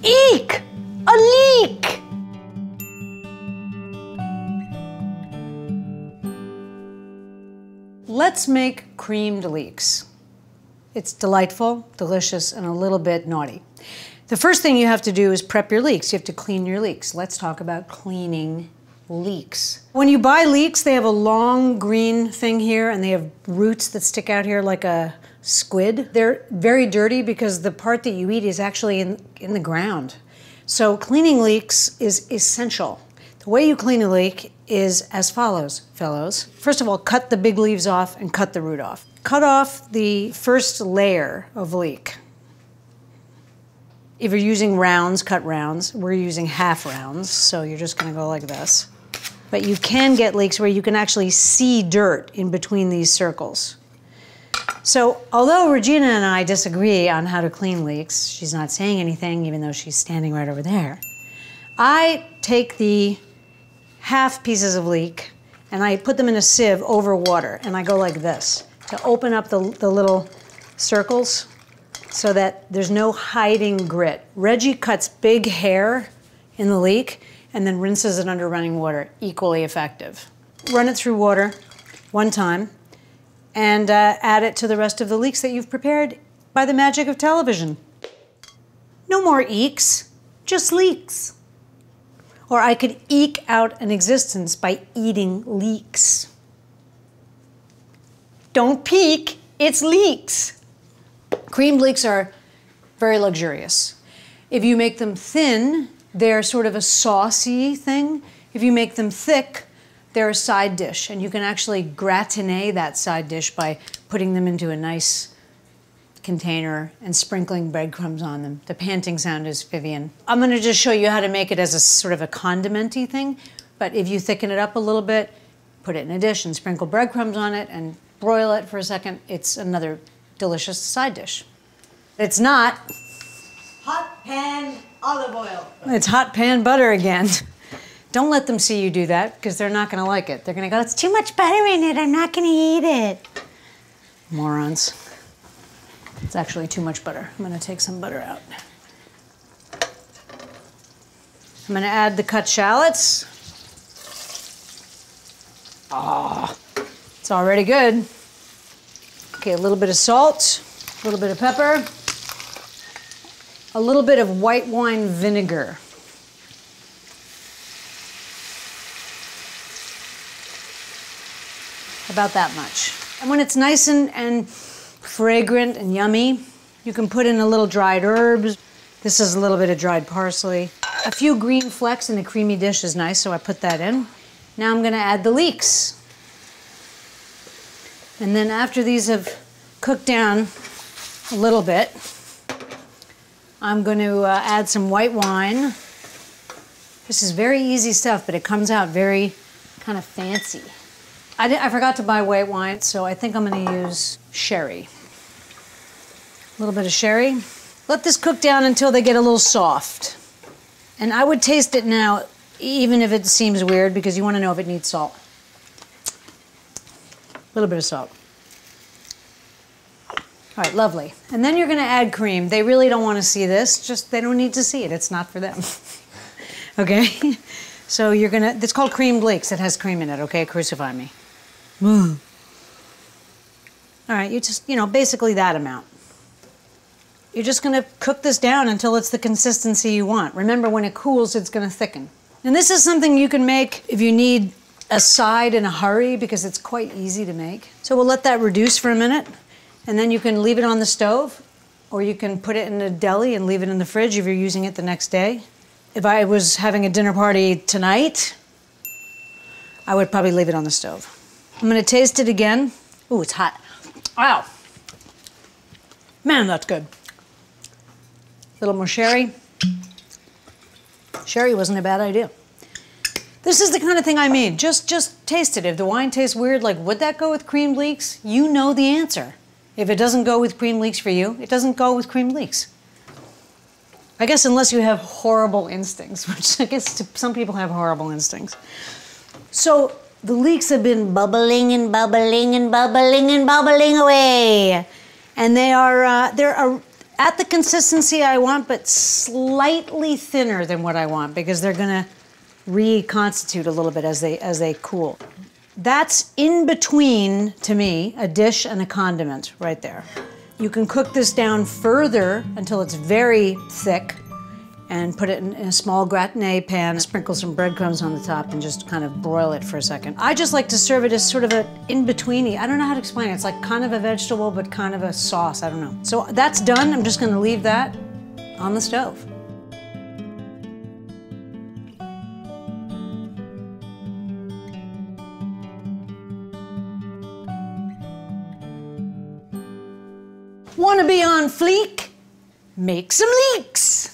Eek! A leek! Let's make creamed leeks. It's delightful, delicious, and a little bit naughty. The first thing you have to do is prep your leeks. You have to clean your leeks. Let's talk about cleaning leeks. When you buy leeks, they have a long green thing here, and they have roots that stick out here like a squid. They're very dirty because the part that you eat is actually in the ground. So cleaning leeks is essential. The way you clean a leek is as follows, fellows. First of all, cut the big leaves off and cut the root off. Cut off the first layer of leek. If you're using rounds, cut rounds. We're using half rounds, so you're just gonna go like this. But you can get leeks where you can actually see dirt in between these circles. So although Regina and I disagree on how to clean leeks, she's not saying anything even though she's standing right over there, I take the half pieces of leek and I put them in a sieve over water and I go like this to open up the little circles so that there's no hiding grit. Reggie cuts big hair in the leek and then rinses it under running water, equally effective. Run it through water one time and add it to the rest of the leeks that you've prepared by the magic of television. No more eeks, just leeks. Or I could eke out an existence by eating leeks. Don't peek, it's leeks. Creamed leeks are very luxurious. If you make them thin, they're sort of a saucy thing. If you make them thick, they're a side dish, and you can actually gratinate that side dish by putting them into a nice container and sprinkling breadcrumbs on them. The panting sound is Vivian. I'm gonna just show you how to make it as a sort of a condiment-y thing, but if you thicken it up a little bit, put it in a dish and sprinkle breadcrumbs on it and broil it for a second, it's another delicious side dish. It's not hot pan olive oil. It's hot pan butter again. Don't let them see you do that because they're not gonna like it. They're gonna go, it's too much butter in it, I'm not gonna eat it. Morons. It's actually too much butter. I'm gonna take some butter out. I'm gonna add the cut shallots. Ah, it's already good. Okay, a little bit of salt, a little bit of pepper, a little bit of white wine vinegar. About that much. And when it's nice and fragrant and yummy, you can put in a little dried herbs. This is a little bit of dried parsley. A few green flecks in the creamy dish is nice, so I put that in. Now I'm gonna add the leeks. And then after these have cooked down a little bit, I'm going to add some white wine. This is very easy stuff, but it comes out very kind of fancy. I forgot to buy white wine, so I think I'm going to use sherry. A little bit of sherry. Let this cook down until they get a little soft. And I would taste it now, even if it seems weird, because you want to know if it needs salt. A little bit of salt. All right, lovely. And then you're gonna add cream. They really don't wanna see this, just they don't need to see it. It's not for them, okay? So you're gonna, it's called creamed leeks. It has cream in it, okay? Crucify me. All right, you just, basically that amount. You're just gonna cook this down until it's the consistency you want. Remember, when it cools, it's gonna thicken. And this is something you can make if you need a side in a hurry because it's quite easy to make. So we'll let that reduce for a minute and then you can leave it on the stove or you can put it in a deli and leave it in the fridge if you're using it the next day. If I was having a dinner party tonight, I would probably leave it on the stove. I'm gonna taste it again. Ooh, it's hot. Wow. Man, that's good. A little more sherry. Sherry wasn't a bad idea. This is the kind of thing I mean. Just taste it. If the wine tastes weird, like, would that go with creamed leeks? You know the answer. If it doesn't go with creamed leeks for you, it doesn't go with creamed leeks. I guess unless you have horrible instincts, which I guess some people have horrible instincts. So the leeks have been bubbling and bubbling and bubbling and bubbling away. And they're at the consistency I want, but slightly thinner than what I want because they're gonna reconstitute a little bit as they cool. That's in between, to me, a dish and a condiment right there. You can cook this down further until it's very thick and put it in a small gratinée pan, sprinkle some breadcrumbs on the top and just kind of broil it for a second. I just like to serve it as sort of an in-betweeny. I don't know how to explain it. It's like kind of a vegetable, but kind of a sauce, I don't know. So that's done. I'm just gonna leave that on the stove. Want to be on fleek? Make some leeks.